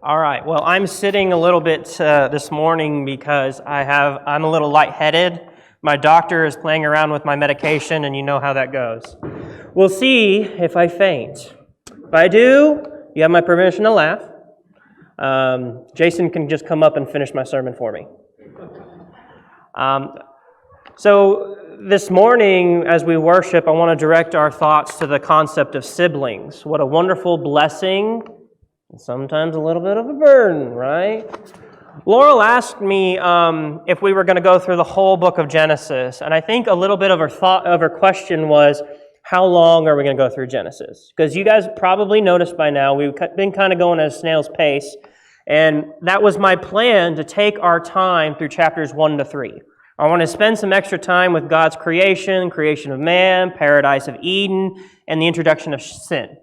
All right. Well, I'm sitting a little bit this morning because I'm a little lightheaded. My doctor is playing around with my medication, and you know how that goes. We'll see if I faint. If I do, you have my permission to laugh. Jason can just come up and finish my sermon for me. So this morning, as we worship, I want to direct our thoughts to the concept of siblings. What a wonderful blessing. Sometimes a little bit of a burden, right? Laurel asked me if we were going to go through the whole book of Genesis, and I think a little bit of her question was, how long are we going to go through Genesis? Because you guys probably noticed by now, we've been kind of going at a snail's pace, and that was my plan, to take our time through chapters 1 to 3. I want to spend some extra time with God's creation of man, paradise of Eden, and the introduction of sin.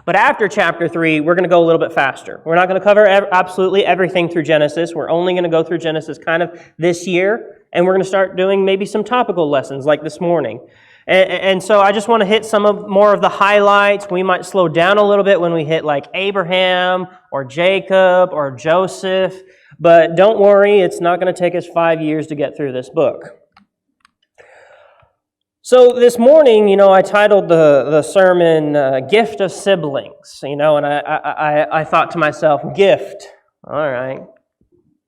But after chapter 3, we're going to go a little bit faster. We're not going to cover absolutely everything through Genesis. We're only going to go through Genesis kind of this year, and we're going to start doing maybe some topical lessons like this morning. And so I just want to hit more of the highlights. We might slow down a little bit when we hit like Abraham or Jacob or Joseph, but don't worry, it's not going to take us 5 years to get through this book. So this morning, I titled the sermon, Gift of Siblings, and I thought to myself, gift, all right,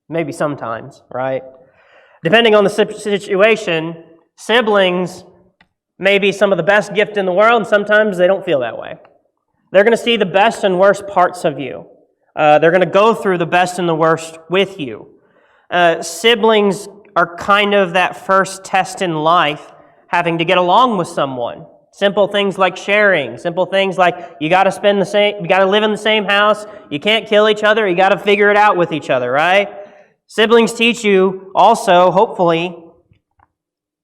maybe sometimes, right? Depending on the situation, siblings may be some of the best gift in the world, and sometimes they don't feel that way. They're going to see the best and worst parts of you. They're going to go through the best and the worst with you. Siblings are kind of that first test in life, having to get along with someone. Simple things like sharing, simple things like you got to live in the same house, you can't kill each other, you got to figure it out with each other, right? Siblings teach you also, hopefully,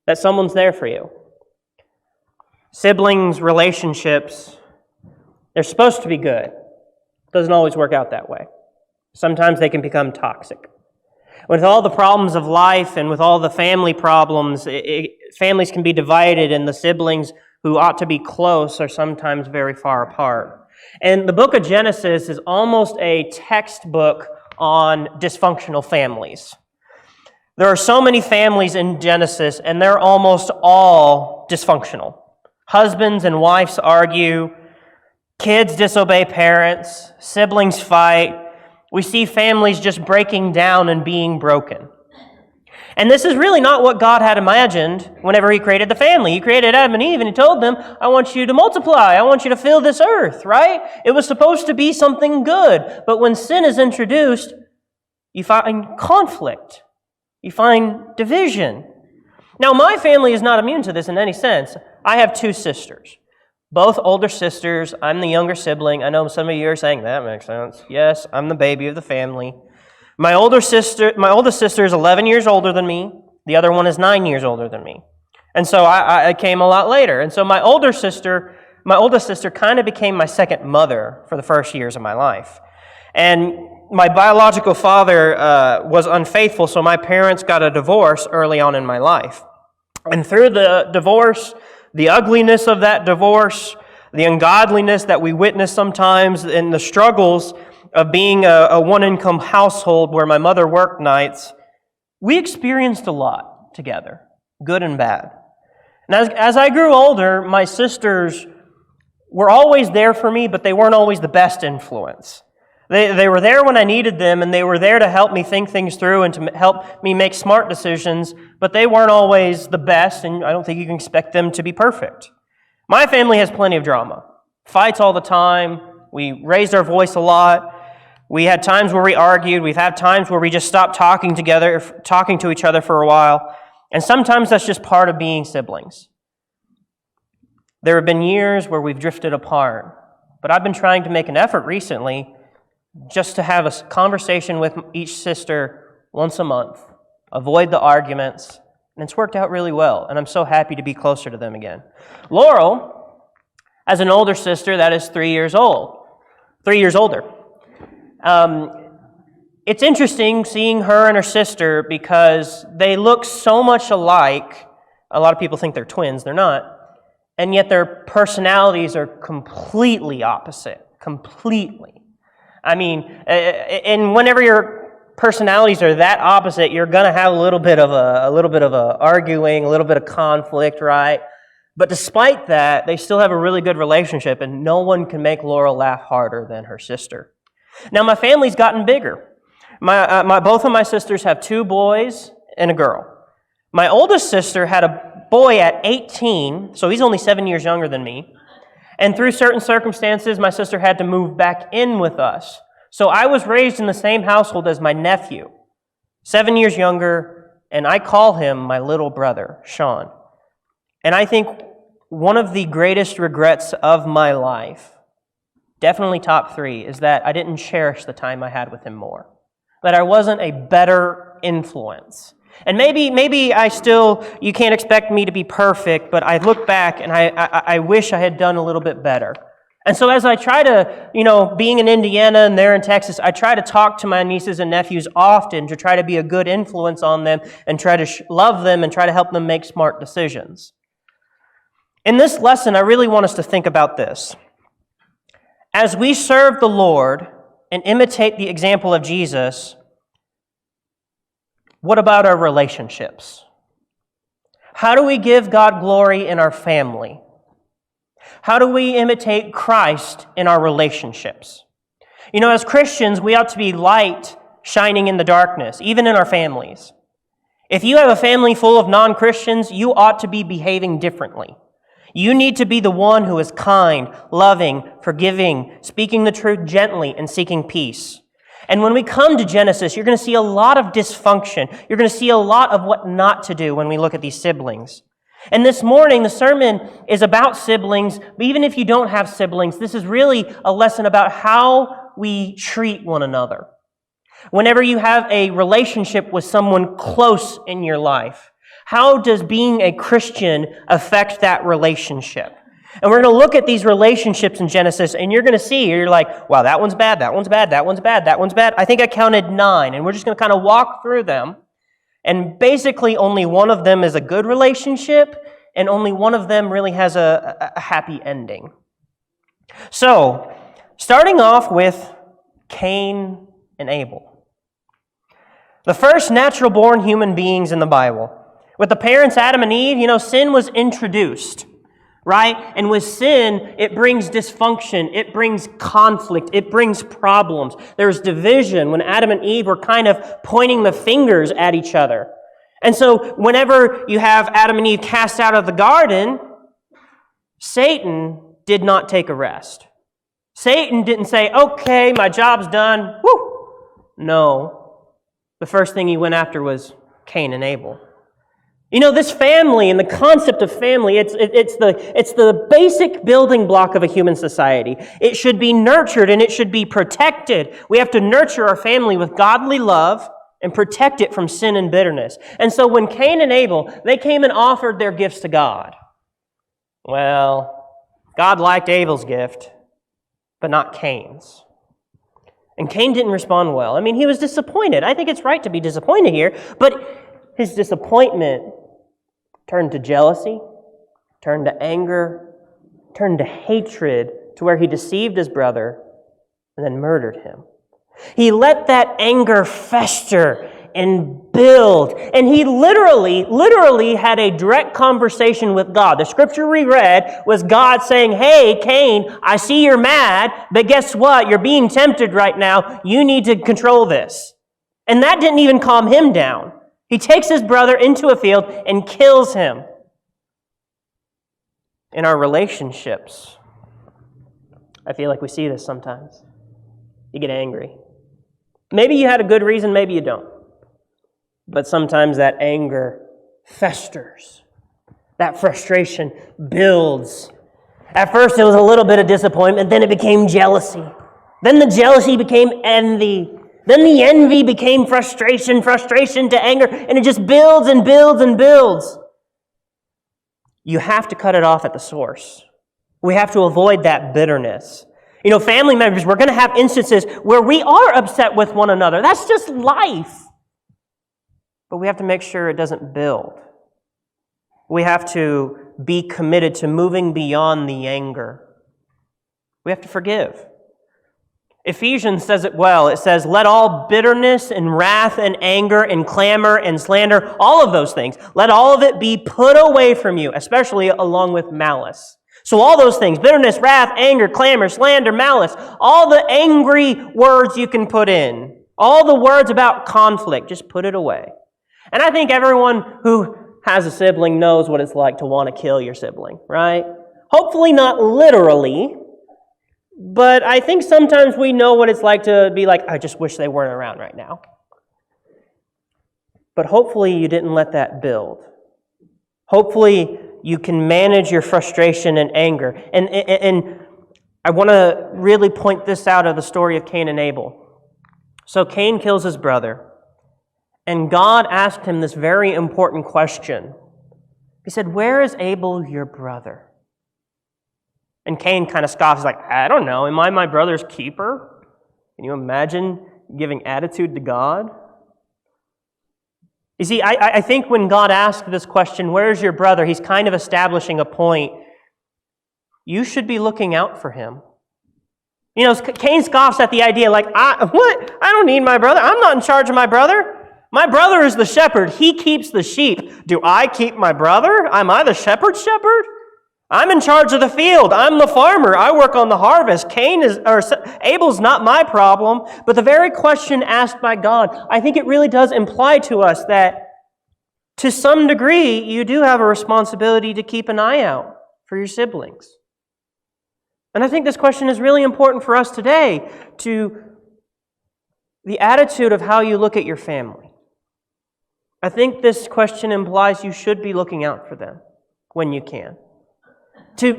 that someone's there for you. Siblings' relationships, they're supposed to be good. It doesn't always work out that way. Sometimes they can become toxic. With all the problems of life and with all the family problems, families can be divided, and the siblings who ought to be close are sometimes very far apart. And the book of Genesis is almost a textbook on dysfunctional families. There are so many families in Genesis, and they're almost all dysfunctional. Husbands and wives argue, kids disobey parents, siblings fight. We see families just breaking down and being broken. And this is really not what God had imagined whenever He created the family. He created Adam and Eve and He told them, I want you to multiply. I want you to fill this earth, right? It was supposed to be something good. But when sin is introduced, you find conflict. You find division. Now, my family is not immune to this in any sense. I have 2 sisters. Both older sisters. I'm the younger sibling. I know some of you are saying, that makes sense. Yes, I'm the baby of the family. My oldest sister is 11 years older than me. The other one is 9 years older than me. And so I came a lot later. And so my oldest sister kind of became my second mother for the first years of my life. And my biological father was unfaithful, so my parents got a divorce early on in my life. And through the divorce, the ugliness of that divorce, the ungodliness that we witness sometimes, and the struggles of being a one-income household where my mother worked nights, we experienced a lot together, good and bad. And as I grew older, my sisters were always there for me, but they weren't always the best influence. They were there when I needed them, and they were there to help me think things through and to help me make smart decisions, but they weren't always the best, and I don't think you can expect them to be perfect. My family has plenty of drama. Fights all the time. We raised our voice a lot. We had times where we argued. We've had times where we just stopped talking to each other for a while, and sometimes that's just part of being siblings. There have been years where we've drifted apart, but I've been trying to make an effort recently just to have a conversation with each sister once a month, avoid the arguments, and it's worked out really well, and I'm so happy to be closer to them again. Laurel has an older sister that is 3 years older. It's interesting seeing her and her sister because they look so much alike. A lot of people think they're twins, they're not, and yet their personalities are completely opposite, completely. I mean, and whenever your personalities are that opposite, you're going to have a little bit of a arguing, a little bit of conflict, right? But despite that, they still have a really good relationship, and no one can make Laurel laugh harder than her sister. Now, my family's gotten bigger. Both of my sisters have 2 boys and a girl. My oldest sister had a boy at 18, so he's only 7 years younger than me. And through certain circumstances, my sister had to move back in with us. So I was raised in the same household as my nephew, 7 years younger, and I call him my little brother, Sean. And I think one of the greatest regrets of my life, definitely top 3, is that I didn't cherish the time I had with him more. That I wasn't a better influence. And maybe I still, you can't expect me to be perfect, but I look back and I wish I had done a little bit better. And so as I try to, being in Indiana and they're in Texas, I try to talk to my nieces and nephews often to try to be a good influence on them and try to love them and try to help them make smart decisions. In this lesson, I really want us to think about this. As we serve the Lord and imitate the example of Jesus, what about our relationships? How do we give God glory in our family? How do we imitate Christ in our relationships? As Christians, we ought to be light shining in the darkness, even in our families. If you have a family full of non-Christians, you ought to be behaving differently. You need to be the one who is kind, loving, forgiving, speaking the truth gently, and seeking peace. And when we come to Genesis, you're going to see a lot of dysfunction. You're going to see a lot of what not to do when we look at these siblings. And this morning, the sermon is about siblings, but even if you don't have siblings, this is really a lesson about how we treat one another. Whenever you have a relationship with someone close in your life, how does being a Christian affect that relationship? And we're going to look at these relationships in Genesis, and you're going to see, you're like, wow, that one's bad, that one's bad, that one's bad, that one's bad. I think I counted 9, and we're just going to kind of walk through them. And basically, only one of them is a good relationship, and only one of them really has a happy ending. So, starting off with Cain and Abel. The first natural-born human beings in the Bible. With the parents Adam and Eve, sin was introduced, right? And with sin, it brings dysfunction, it brings conflict, it brings problems. There's division when Adam and Eve were kind of pointing the fingers at each other. And so whenever you have Adam and Eve cast out of the garden, Satan did not take a rest. Satan didn't say, okay, my job's done, woo! No. The first thing he went after was Cain and Abel. This family and the concept of family, it's the basic building block of a human society. It should be nurtured and it should be protected. We have to nurture our family with godly love and protect it from sin and bitterness. And so when Cain and Abel, they came and offered their gifts to God. Well, God liked Abel's gift, but not Cain's. And Cain didn't respond well. He was disappointed. I think it's right to be disappointed here, but his disappointment turned to jealousy, turned to anger, turned to hatred, to where he deceived his brother and then murdered him. He let that anger fester and build, and he literally had a direct conversation with God. The scripture we read was God saying, hey, Cain, I see you're mad, but guess what? You're being tempted right now. You need to control this. And that didn't even calm him down. He takes his brother into a field and kills him. In our relationships, I feel like we see this sometimes. You get angry. Maybe you had a good reason, maybe you don't. But sometimes that anger festers. That frustration builds. At first it was a little bit of disappointment, then it became jealousy. Then the jealousy became envy. Then the envy became frustration to anger, and it just builds and builds and builds. You have to cut it off at the source. We have to avoid that bitterness. Family members, we're going to have instances where we are upset with one another. That's just life. But we have to make sure it doesn't build. We have to be committed to moving beyond the anger. We have to forgive. Ephesians says it well. It says, let all bitterness and wrath and anger and clamor and slander, all of those things, let all of it be put away from you, especially along with malice. So all those things, bitterness, wrath, anger, clamor, slander, malice, all the angry words you can put in, all the words about conflict, just put it away. And I think everyone who has a sibling knows what it's like to want to kill your sibling, right? Hopefully not literally, but I think sometimes we know what it's like to be like, I just wish they weren't around right now. But hopefully you didn't let that build. Hopefully you can manage your frustration and anger. And I want to really point this out of the story of Cain and Abel. So Cain kills his brother, and God asked him this very important question. He said, where is Abel, your brother? And Cain kind of scoffs, like, I don't know, am I my brother's keeper? Can you imagine giving attitude to God? You see, I think when God asked this question, where's your brother, he's kind of establishing a point. You should be looking out for him. You know, Cain scoffs at the idea, like, what? I don't need my brother. I'm not in charge of my brother. My brother is the shepherd. He keeps the sheep. Do I keep my brother? Am I the shepherd's shepherd? I'm in charge of the field. I'm the farmer. I work on the harvest. Abel's not my problem. But the very question asked by God, I think it really does imply to us that to some degree, you do have a responsibility to keep an eye out for your siblings. And I think this question is really important for us today, to the attitude of how you look at your family. I think this question implies you should be looking out for them when you can. To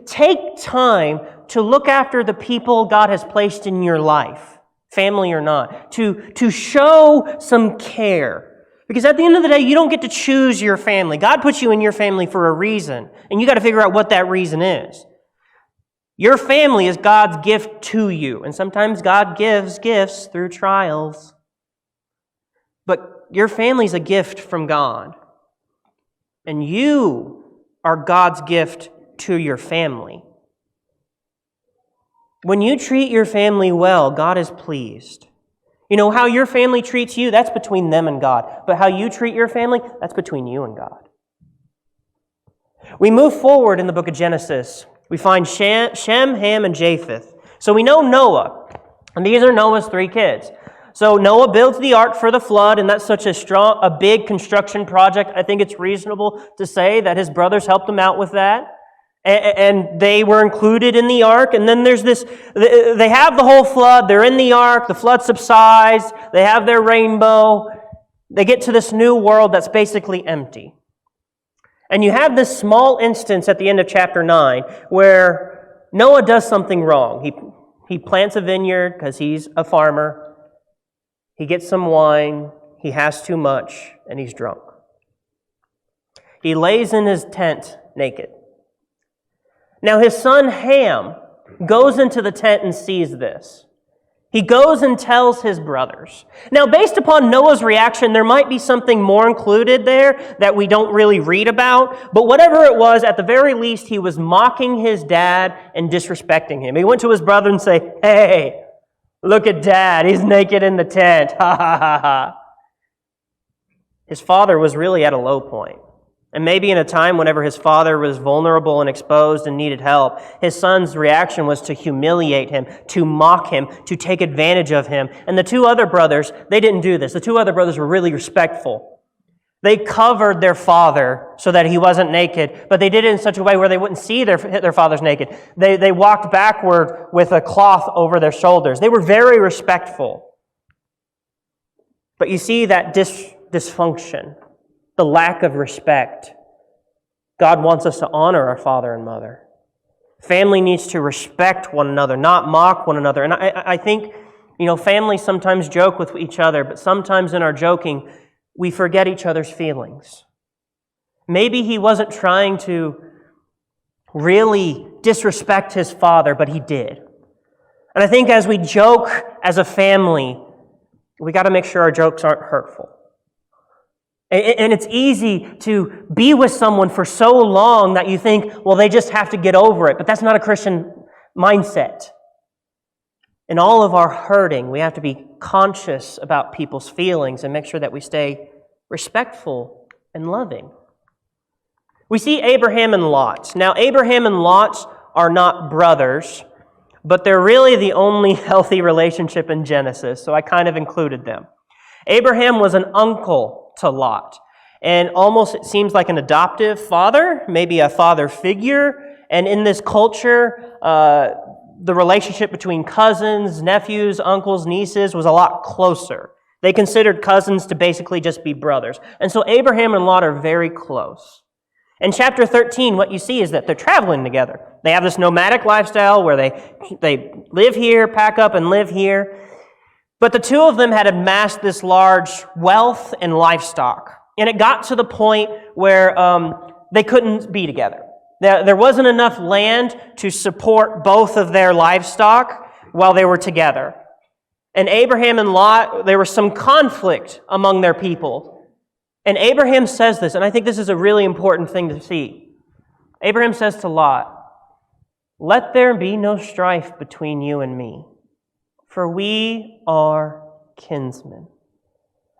take time to look after the people God has placed in your life, family or not. To show some care. Because at the end of the day, you don't get to choose your family. God puts you in your family for a reason, and you got to figure out what that reason is. Your family is God's gift to you, and sometimes God gives gifts through trials. But your family's a gift from God, and you are God's gift to your family. When you treat your family well, God is pleased. You know, how your family treats you, that's between them and God. But how you treat your family, that's between you and God. We move forward in the book of Genesis. We find Shem, Ham, and Japheth. So we know Noah, and these are Noah's 3 kids. So Noah builds the ark for the flood, and that's such a big construction project. I think it's reasonable to say that his brothers helped him out with that. And they were included in the ark. And then there's this, they have the whole flood. They're in the ark. The flood subsides. They have their rainbow. They get to this new world that's basically empty. And you have this small instance at the end of chapter 9 where Noah does something wrong. He plants a vineyard because he's a farmer. He gets some wine. He has too much, and he's drunk. He lays in his tent naked. Now his son Ham goes into the tent and sees this. He goes and tells his brothers. Now, based upon Noah's reaction, there might be something more included there that we don't really read about. But whatever it was, at the very least, he was mocking his dad and disrespecting him. He went to his brother and said, "Hey, look at Dad. He's naked in the tent. Ha, ha, ha, ha." His father was really at a low point. And maybe in a time whenever his father was vulnerable and exposed and needed help, his son's reaction was to humiliate him, to mock him, to take advantage of him. And the 2 other brothers, they didn't do this. The 2 other brothers were really respectful. They covered their father so that he wasn't naked, but they did it in such a way where they wouldn't see their father's naked. They walked backward with a cloth over their shoulders. They were very respectful. But you see that dysfunction, the lack of respect. God wants us to honor our father and mother. Family needs to respect one another, not mock one another. And I think, families sometimes joke with each other, but sometimes in our joking, we forget each other's feelings. Maybe he wasn't trying to really disrespect his father, but he did. And I think as we joke as a family, we got to make sure our jokes aren't hurtful. And it's easy to be with someone for so long that you think, well, they just have to get over it. But that's not a Christian mindset. In all of our hurting, we have to be conscious about people's feelings and make sure that we stay respectful and loving. We see Abraham and Lot. Now, Abraham and Lot are not brothers, but they're really the only healthy relationship in Genesis, so I kind of included them. Abraham was an uncle to Lot, and almost it seems like an adoptive father, maybe a father figure, and in this culture, the relationship between cousins, nephews, uncles, nieces was a lot closer. They considered cousins to basically just be brothers. And so Abraham and Lot are very close. In chapter 13, what you see is that they're traveling together. They have this nomadic lifestyle where they live here, pack up, and live here. But the two of them had amassed this large wealth and livestock. And it got to the point where they couldn't be together. There wasn't enough land to support both of their livestock while they were together. And Abraham and Lot, there was some conflict among their people. And Abraham says this, and I think this is a really important thing to see. Abraham says to Lot, "Let there be no strife between you and me, for we are kinsmen."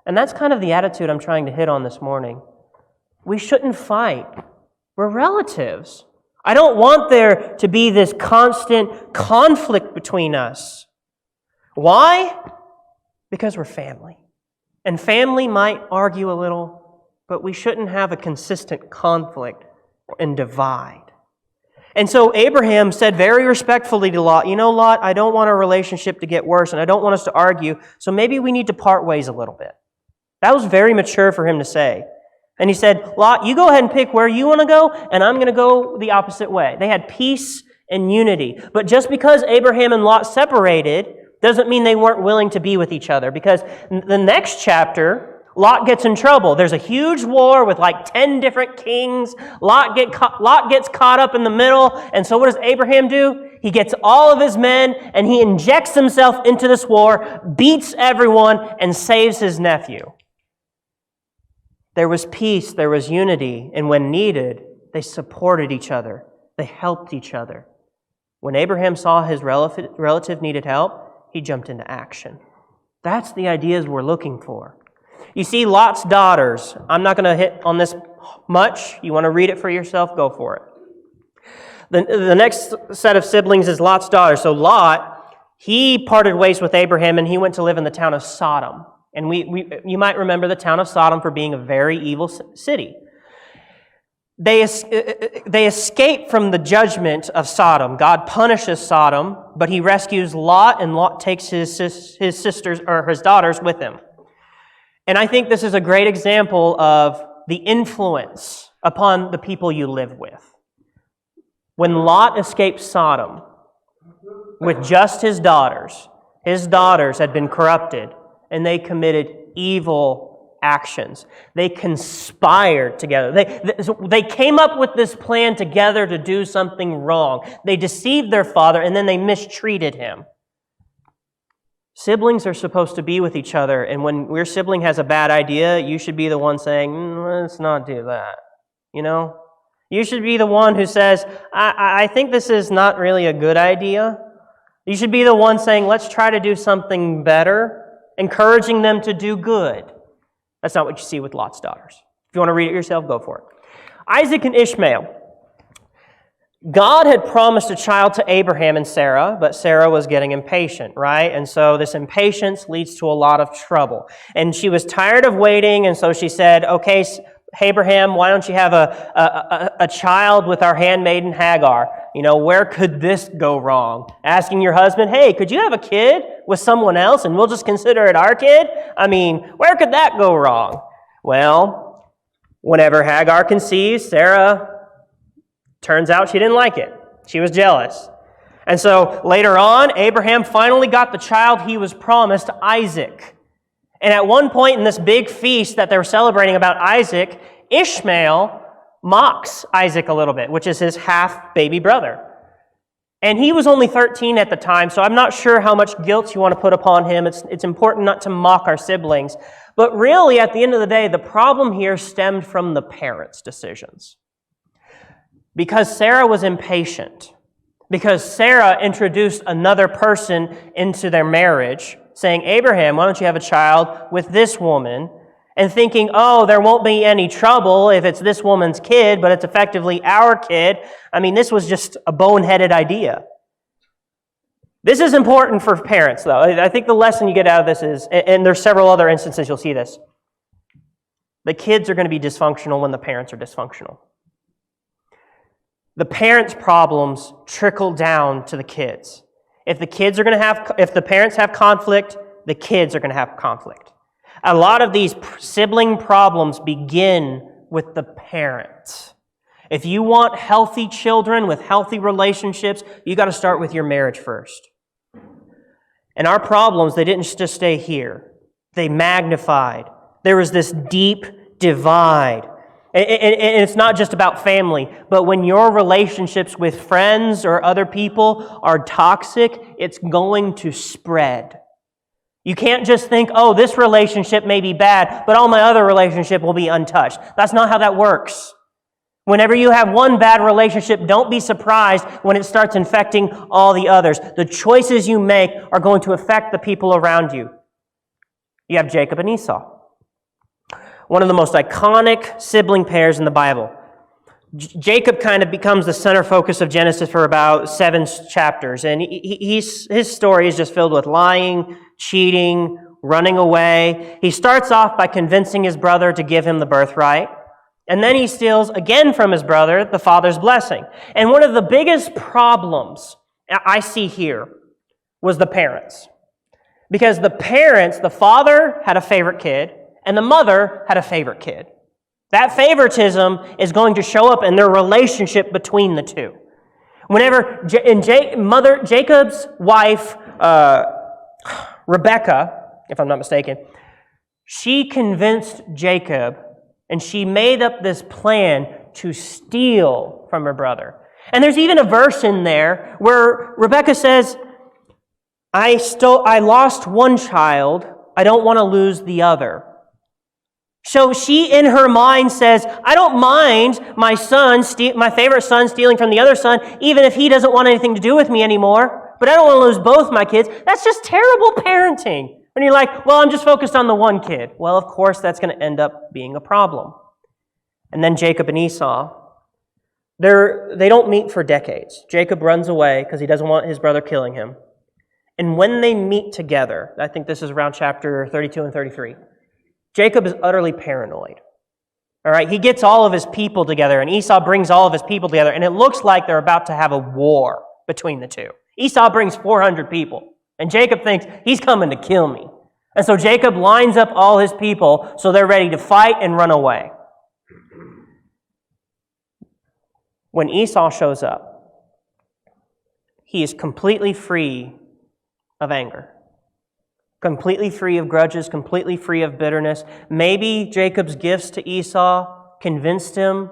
And that's kind of the attitude I'm trying to hit on this morning. We shouldn't fight. We're relatives. I don't want there to be this constant conflict between us. Why? Because we're family. And family might argue a little, but we shouldn't have a consistent conflict and divide. And so Abraham said very respectfully to Lot, "You know, Lot, I don't want our relationship to get worse, and I don't want us to argue, so maybe we need to part ways a little bit." That was very mature for him to say. And he said, "Lot, you go ahead and pick where you want to go, and I'm going to go the opposite way." They had peace and unity. But just because Abraham and Lot separated doesn't mean they weren't willing to be with each other, because the next chapter, Lot gets in trouble. There's a huge war with like 10 different kings. Lot gets caught up in the middle, and so what does Abraham do? He gets all of his men, and he injects himself into this war, beats everyone, and saves his nephew. There was peace, there was unity, and when needed, they supported each other. They helped each other. When Abraham saw his relative needed help, he jumped into action. That's the ideas we're looking for. You see, Lot's daughters, I'm not going to hit on this much. You want to read it for yourself, go for it. The next set of siblings is Lot's daughters. So Lot, he parted ways with Abraham, and he went to live in the town of Sodom. And you might remember the town of Sodom for being a very evil city. They escape from the judgment of Sodom. God punishes Sodom, but he rescues Lot, and Lot takes his sisters or his daughters with him. And I think this is a great example of the influence upon the people you live with. When Lot escaped Sodom with just his daughters had been corrupted, and they committed evil actions. They conspired together. They came up with this plan together to do something wrong. They deceived their father, and then they mistreated him. Siblings are supposed to be with each other, and when your sibling has a bad idea, you should be the one saying, "Let's not do that." You know? You should be the one who says, I think this is not really a good idea. You should be the one saying, "Let's try to do something better," encouraging them to do good. That's not what you see with Lot's daughters. If you want to read it yourself, go for it. Isaac and Ishmael. God had promised a child to Abraham and Sarah, but Sarah was getting impatient, right? And so this impatience leads to a lot of trouble. And she was tired of waiting, and so she said, "Okay, Abraham, why don't you have a child with our handmaiden Hagar? You know, where could this go wrong? Asking your husband, hey, could you have a kid with someone else and we'll just consider it our kid? I mean, where could that go wrong?" Well, whenever Hagar conceives, Sarah, turns out she didn't like it. She was jealous. And so later on, Abraham finally got the child he was promised, Isaac. And at one point in this big feast that they were celebrating about Isaac, Ishmael mocks Isaac a little bit, which is his half-baby brother. And he was only 13 at the time, so I'm not sure how much guilt you want to put upon him. It's important not to mock our siblings. But really, at the end of the day, the problem here stemmed from the parents' decisions. Because Sarah was impatient. because Sarah introduced another person into their marriage, saying, Abraham, why don't you have a child with this woman? And thinking, oh, there won't be any trouble if it's this woman's kid, but it's effectively our kid. I mean, this was just a boneheaded idea. This is important for parents, though. I think the lesson you get out of this is, and there's several other instances you'll see this, the kids are going to be dysfunctional when the parents are dysfunctional. The parents' problems trickle down to the kids. If the parents have conflict, the kids are going to have conflict. A lot of these sibling problems begin with the parents. If you want healthy children with healthy relationships, you got to start with your marriage first. And our problems, they didn't just stay here. They magnified. There was this deep divide. And it's not just about family, but when your relationships with friends or other people are toxic, it's going to spread. You can't just think, oh, this relationship may be bad, but all my other relationship will be untouched. That's not how that works. Whenever you have one bad relationship, don't be surprised when it starts infecting all the others. The choices you make are going to affect the people around you. You have Jacob and Esau, one of the most iconic sibling pairs in the Bible. Jacob kind of becomes the center focus of Genesis for about 7 chapters, and his story is just filled with lying, cheating, running away. He starts off by convincing his brother to give him the birthright, and then he steals again from his brother the father's blessing. And one of the biggest problems I see here was the parents. Because the father had a favorite kid, and the mother had a favorite kid. That favoritism is going to show up in their relationship between the two. Whenever Jacob's wife, Rebecca, if I'm not mistaken, she convinced Jacob, and she made up this plan to steal from her brother. And there's even a verse in there where Rebecca says, I lost one child, I don't want to lose the other. So she, in her mind, says, I don't mind my favorite son stealing from the other son, even if he doesn't want anything to do with me anymore, but I don't want to lose both my kids. That's just terrible parenting. When you're like, well, I'm just focused on the one kid. Well, of course, that's going to end up being a problem. And then Jacob and Esau, they don't meet for decades. Jacob runs away because he doesn't want his brother killing him. And when they meet together, I think this is around chapter 32 and 33, Jacob is utterly paranoid. All right, he gets all of his people together, and Esau brings all of his people together, and it looks like they're about to have a war between the two. Esau brings 400 people, and Jacob thinks he's coming to kill me. And so Jacob lines up all his people so they're ready to fight and run away. When Esau shows up, he is completely free of anger. Completely free of grudges, completely free of bitterness. Maybe Jacob's gifts to Esau convinced him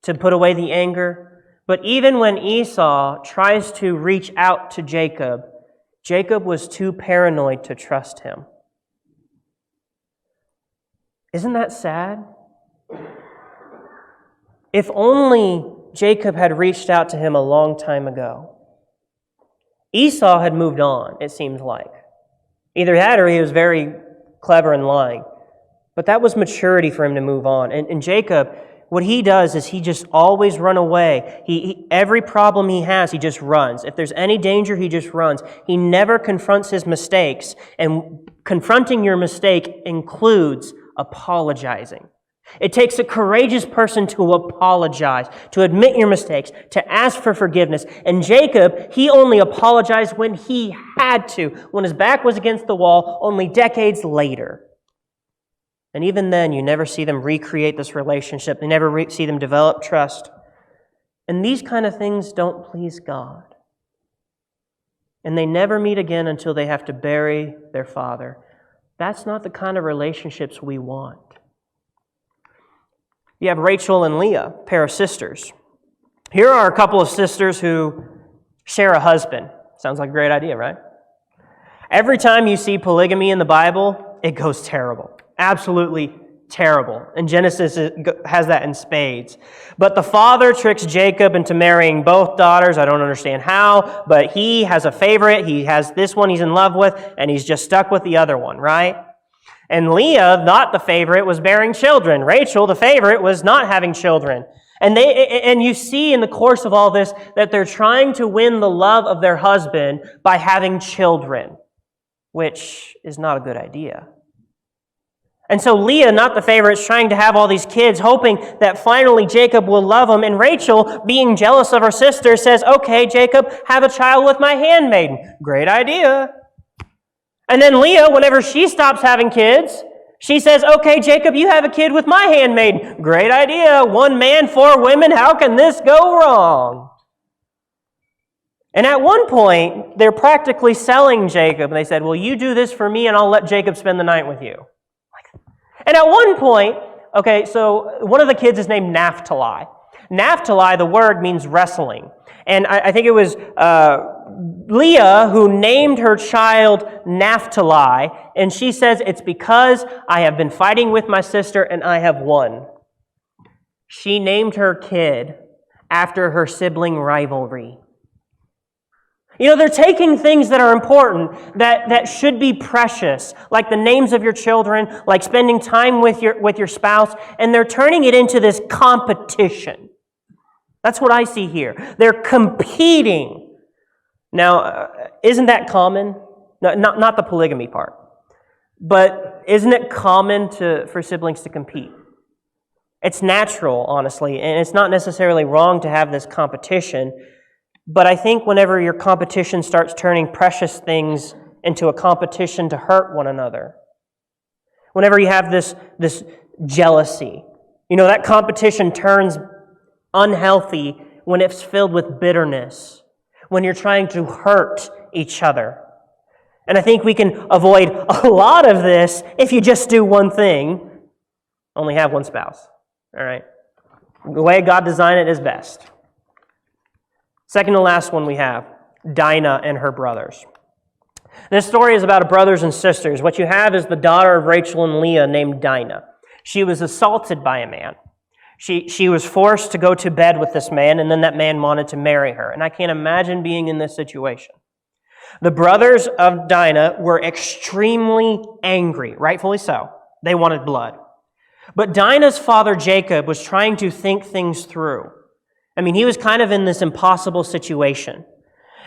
to put away the anger. But even when Esau tries to reach out to Jacob, Jacob was too paranoid to trust him. Isn't that sad? If only Jacob had reached out to him a long time ago. Esau had moved on, it seems like. Either that or he was very clever in lying. But that was maturity for him to move on. And Jacob, what he does is he just always run away. Every problem he has, he just runs. If there's any danger, he just runs. He never confronts his mistakes. And confronting your mistake includes apologizing. It takes a courageous person to apologize, to admit your mistakes, to ask for forgiveness. And Jacob, he only apologized when he had to, when his back was against the wall, only decades later. And even then, you never see them recreate this relationship. You never see them develop trust. And these kind of things don't please God. And they never meet again until they have to bury their father. That's not the kind of relationships we want. You have Rachel and Leah, a pair of sisters. Here are a couple of sisters who share a husband. Sounds like a great idea, right? Every time you see polygamy in the Bible, it goes terrible. Absolutely terrible. And Genesis has that in spades. But the father tricks Jacob into marrying both daughters. I don't understand how, but he has a favorite. He has this one he's in love with, and he's just stuck with the other one, right? And Leah, not the favorite, was bearing children. Rachel, the favorite, was not having children. And you see in the course of all this that they're trying to win the love of their husband by having children, which is not a good idea. And so Leah, not the favorite, is trying to have all these kids, hoping that finally Jacob will love them. And Rachel, being jealous of her sister, says, okay, Jacob, have a child with my handmaiden. Great idea. And then Leah, whenever she stops having kids, she says, okay, Jacob, you have a kid with my handmaiden. Great idea. 1 man, 4 women. How can this go wrong? And at one point, they're practically selling Jacob. And they said, well, you do this for me, and I'll let Jacob spend the night with you. And at one point, okay, so one of the kids is named Naphtali. Naphtali, the word, means wrestling. And I think it was Leah who named her child Naphtali, and she says, it's because I have been fighting with my sister and I have won. She named her kid after her sibling rivalry. You know, they're taking things that are important, that should be precious, like the names of your children, like spending time with your spouse, and they're turning it into this competition. That's what I see here. They're competing. Now, isn't that common? Not the polygamy part, but isn't it common for siblings to compete? It's natural, honestly, and it's not necessarily wrong to have this competition. But I think whenever your competition starts turning precious things into a competition to hurt one another, whenever you have this jealousy, you know, that competition turns unhealthy when it's filled with bitterness, when you're trying to hurt each other. And I think we can avoid a lot of this if you just do one thing, only have one spouse. All right? The way God designed it is best. Second to last one we have, Dinah and her brothers. This story is about brothers and sisters. What you have is the daughter of Rachel and Leah named Dinah. She was assaulted by a man. She was forced to go to bed with this man, and then that man wanted to marry her. And I can't imagine being in this situation. The brothers of Dinah were extremely angry, rightfully so. They wanted blood. But Dinah's father, Jacob, was trying to think things through. I mean, he was kind of in this impossible situation.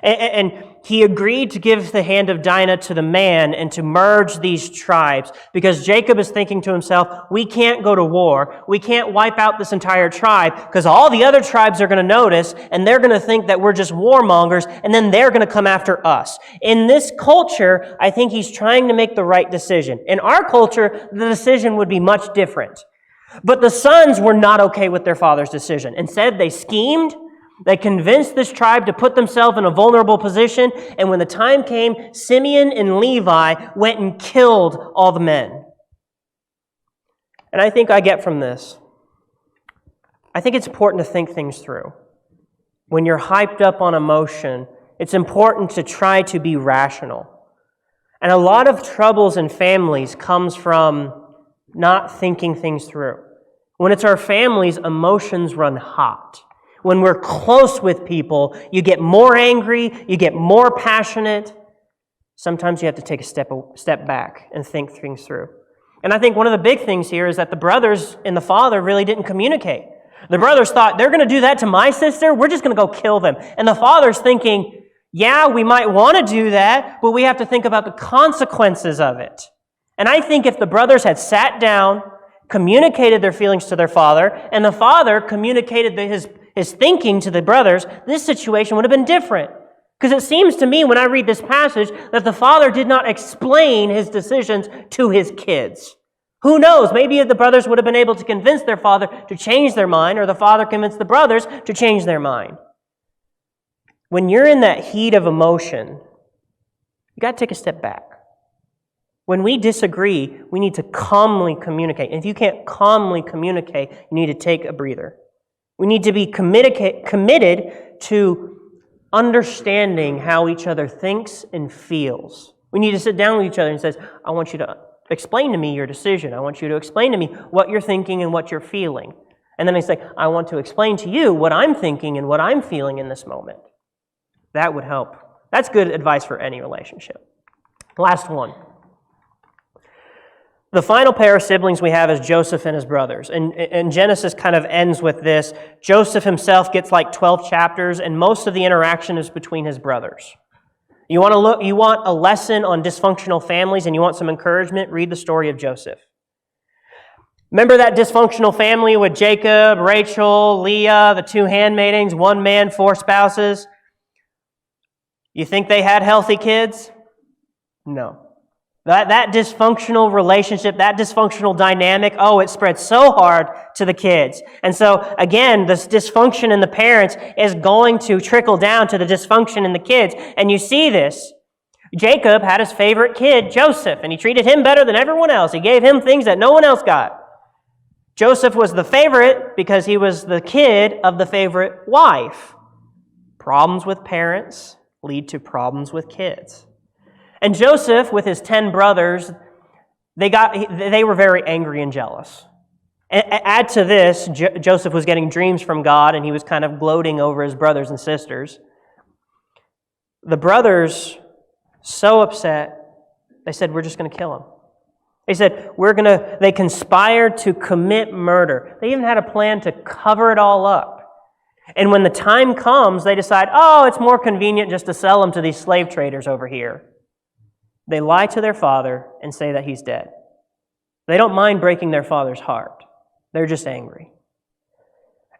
And he agreed to give the hand of Dinah to the man and to merge these tribes because Jacob is thinking to himself, we can't go to war. We can't wipe out this entire tribe because all the other tribes are going to notice and they're going to think that we're just warmongers and then they're going to come after us. In this culture, I think he's trying to make the right decision. In our culture, the decision would be much different. But the sons were not okay with their father's decision. Instead, they schemed. They convinced this tribe to put themselves in a vulnerable position. And when the time came, Simeon and Levi went and killed all the men. And I think I get from this, I think it's important to think things through. When you're hyped up on emotion, it's important to try to be rational. And a lot of troubles in families comes from not thinking things through. When it's our families, emotions run hot. When we're close with people, you get more angry, you get more passionate. Sometimes you have to take a step back and think things through. And I think one of the big things here is that the brothers and the father really didn't communicate. The brothers thought, they're going to do that to my sister, we're just going to go kill them. And the father's thinking, yeah, we might want to do that, but we have to think about the consequences of it. And I think if the brothers had sat down, communicated their feelings to their father, and the father communicated his thinking to the brothers, this situation would have been different. Because it seems to me when I read this passage that the father did not explain his decisions to his kids. Who knows? Maybe the brothers would have been able to convince their father to change their mind, or the father convinced the brothers to change their mind. When you're in that heat of emotion, you got to take a step back. When we disagree, we need to calmly communicate. And if you can't calmly communicate, you need to take a breather. We need to be committed to understanding how each other thinks and feels. We need to sit down with each other and say, I want you to explain to me your decision. I want you to explain to me what you're thinking and what you're feeling. And then I say, I want to explain to you what I'm thinking and what I'm feeling in this moment. That would help. That's good advice for any relationship. Last one. The final pair of siblings we have is Joseph and his brothers. And Genesis kind of ends with this. Joseph himself gets like 12 chapters, and most of the interaction is between his brothers. You want a lesson on dysfunctional families and you want some encouragement? Read the story of Joseph. Remember that dysfunctional family with Jacob, Rachel, Leah, the 2 handmaidens, 1 man, 4 spouses? You think they had healthy kids? No. That dysfunctional relationship, that dysfunctional dynamic, it spread so hard to the kids. And so, again, this dysfunction in the parents is going to trickle down to the dysfunction in the kids. And you see this. Jacob had his favorite kid, Joseph, and he treated him better than everyone else. He gave him things that no one else got. Joseph was the favorite because he was the kid of the favorite wife. Problems with parents lead to problems with kids. And Joseph, with his 10 brothers, they were very angry and jealous. Add to this, Joseph was getting dreams from God, and he was kind of gloating over his brothers and sisters. The brothers, so upset, they said, we're just going to kill him. They said, they conspired to commit murder. They even had a plan to cover it all up. And when the time comes, they decide, it's more convenient just to sell him to these slave traders over here. They lie to their father and say that he's dead. They don't mind breaking their father's heart. They're just angry.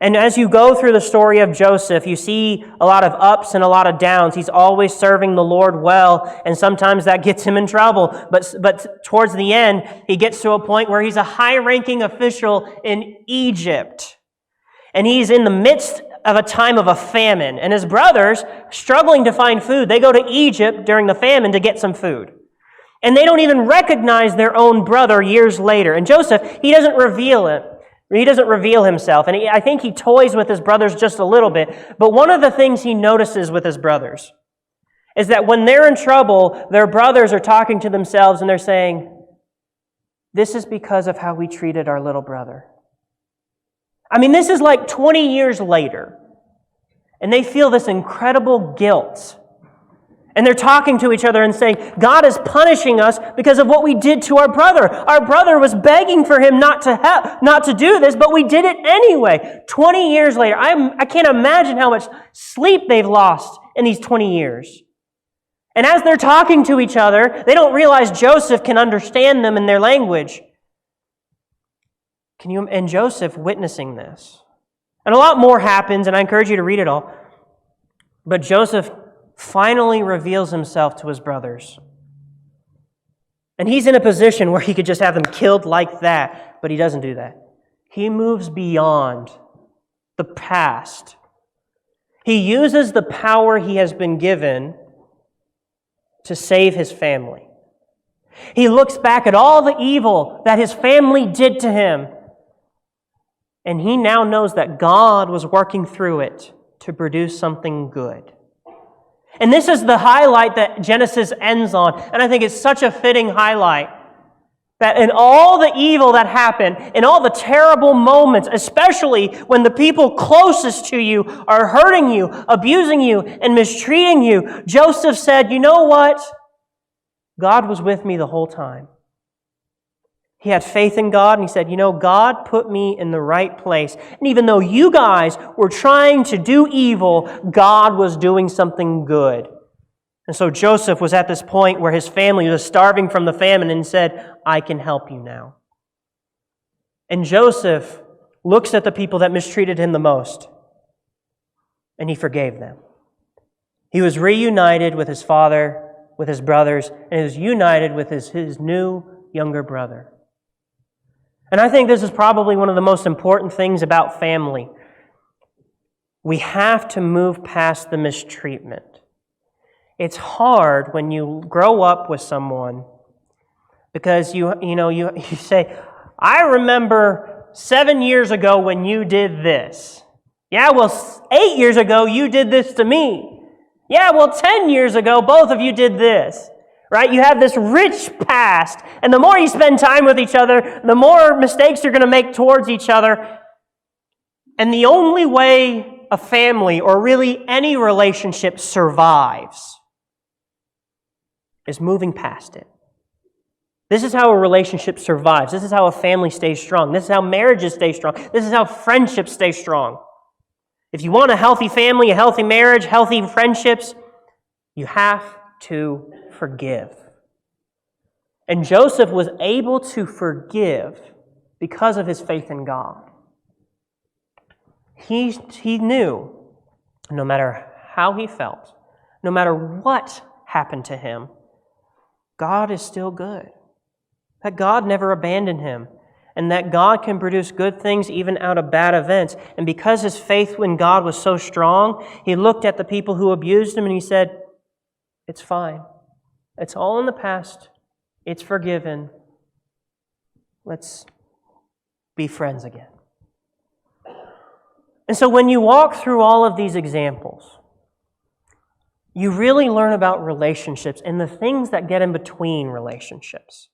And as you go through the story of Joseph, you see a lot of ups and a lot of downs. He's always serving the Lord well, and sometimes that gets him in trouble. But towards the end, he gets to a point where he's a high-ranking official in Egypt. And he's in the midst of a time of a famine. And his brothers, struggling to find food, they go to Egypt during the famine to get some food. And they don't even recognize their own brother years later. And Joseph, he doesn't reveal it. He doesn't reveal himself. And I think he toys with his brothers just a little bit. But one of the things he notices with his brothers is that when they're in trouble, their brothers are talking to themselves and they're saying, this is because of how we treated our little brother. I mean, this is like 20 years later. And they feel this incredible guilt. And they're talking to each other and saying, God is punishing us because of what we did to our brother. Our brother was begging for him not to do this, but we did it anyway. 20 years later, I can't imagine how much sleep they've lost in these 20 years. And as they're talking to each other, they don't realize Joseph can understand them in their language. And Joseph witnessing this. And a lot more happens, and I encourage you to read it all. But Joseph finally reveals himself to his brothers. And he's in a position where he could just have them killed like that, but he doesn't do that. He moves beyond the past. He uses the power he has been given to save his family. He looks back at all the evil that his family did to him, and he now knows that God was working through it to produce something good. And this is the highlight that Genesis ends on. And I think it's such a fitting highlight that in all the evil that happened, in all the terrible moments, especially when the people closest to you are hurting you, abusing you, and mistreating you, Joseph said, you know what? God was with me the whole time. He had faith in God, and he said, God put me in the right place. And even though you guys were trying to do evil, God was doing something good. And so Joseph was at this point where his family was starving from the famine and said, I can help you now. And Joseph looks at the people that mistreated him the most, and he forgave them. He was reunited with his father, with his brothers, and he was united with his new younger brother. And I think this is probably one of the most important things about family. We have to move past the mistreatment. It's hard when you grow up with someone because you say, I remember 7 years ago when you did this. Yeah, well, 8 years ago you did this to me. Yeah, well, 10 years ago both of you did this. right? You have this rich past, and the more you spend time with each other, the more mistakes you're going to make towards each other. And the only way a family, or really any relationship, survives is moving past it. This is how a relationship survives. This is how a family stays strong. This is how marriages stay strong. This is how friendships stay strong. If you want a healthy family, a healthy marriage, healthy friendships, you have to forgive. And Joseph was able to forgive because of his faith in God. He knew, no matter how he felt, no matter what happened to him, God is still good. That God never abandoned him. And that God can produce good things even out of bad events. And because his faith in God was so strong, he looked at the people who abused him and he said, it's fine. It's all in the past. It's forgiven. Let's be friends again. And so when you walk through all of these examples, you really learn about relationships and the things that get in between relationships.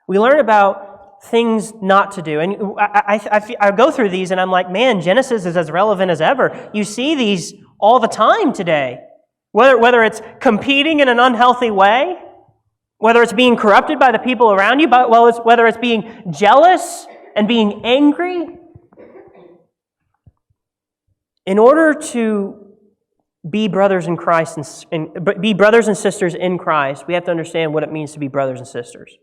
We learn about things not to do. And I go through these and I'm like, man, Genesis is as relevant as ever. You see these all the time today. Whether it's competing in an unhealthy way, whether it's being corrupted by the people around you, whether it's being jealous and being angry. In order to be brothers in Christ and be brothers and sisters in Christ, we have to understand what it means to be brothers and sisters.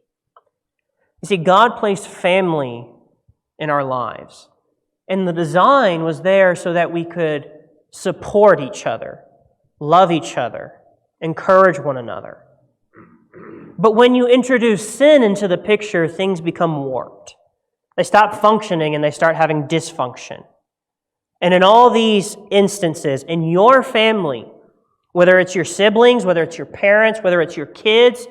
You see, God placed family in our lives. And the design was there so that we could support each other, love each other, encourage one another. But when you introduce sin into the picture, things become warped. They stop functioning and they start having dysfunction. And in all these instances, in your family, whether it's your siblings, whether it's your parents, whether it's your kids,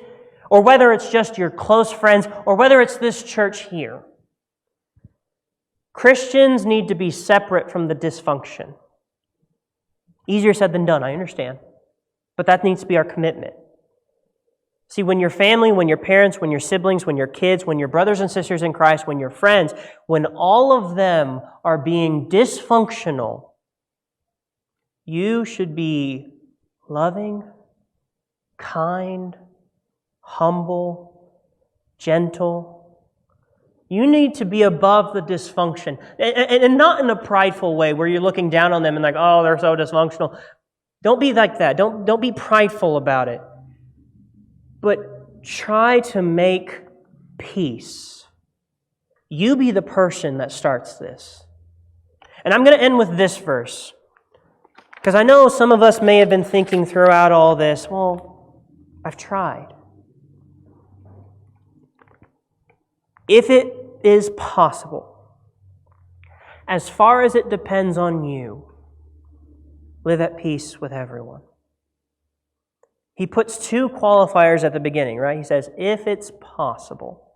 or whether it's just your close friends, or whether it's this church here, Christians need to be separate from the dysfunction. Easier said than done, I understand. But that needs to be our commitment. See, when your family, when your parents, when your siblings, when your kids, when your brothers and sisters in Christ, when your friends, when all of them are being dysfunctional, you should be loving, kind, humble, gentle. You need to be above the dysfunction. And not in a prideful way where you're looking down on them and like, oh, they're so dysfunctional. Don't be like that. Don't be prideful about it. But try to make peace. You be the person that starts this. And I'm going to end with this verse. Because I know some of us may have been thinking throughout all this, well, I've tried. If it is possible, as far as it depends on you, live at peace with everyone. He puts two qualifiers at the beginning, right? He says, if it's possible.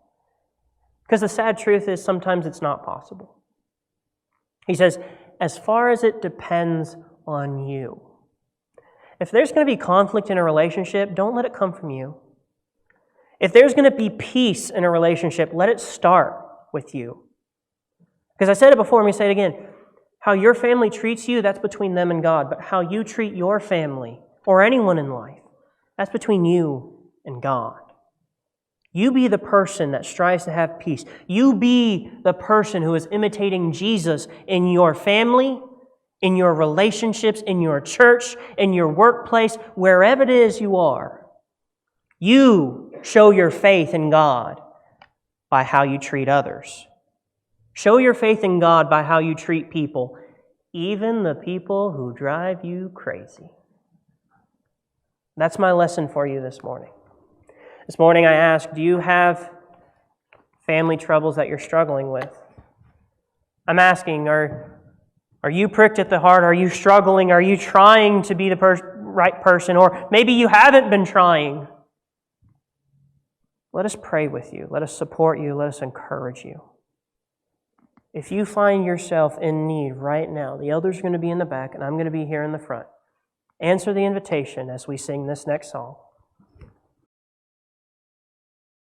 Because the sad truth is sometimes it's not possible. He says, as far as it depends on you. If there's going to be conflict in a relationship, don't let it come from you. If there's going to be peace in a relationship, let it start with you. Because I said it before, and we say it again. How your family treats you, that's between them and God. But how you treat your family or anyone in life, that's between you and God. You be the person that strives to have peace. You be the person who is imitating Jesus in your family, in your relationships, in your church, in your workplace, wherever it is you are. You show your faith in God by how you treat others. Show your faith in God by how you treat people, even the people who drive you crazy. That's my lesson for you this morning. This morning I ask, do you have family troubles that you're struggling with? I'm asking, are you pricked at the heart? Are you struggling? Are you trying to be the right person? Or maybe you haven't been trying. Let us pray with you. Let us support you. Let us encourage you. If you find yourself in need right now, the elders are going to be in the back and I'm going to be here in the front. Answer the invitation as we sing this next song.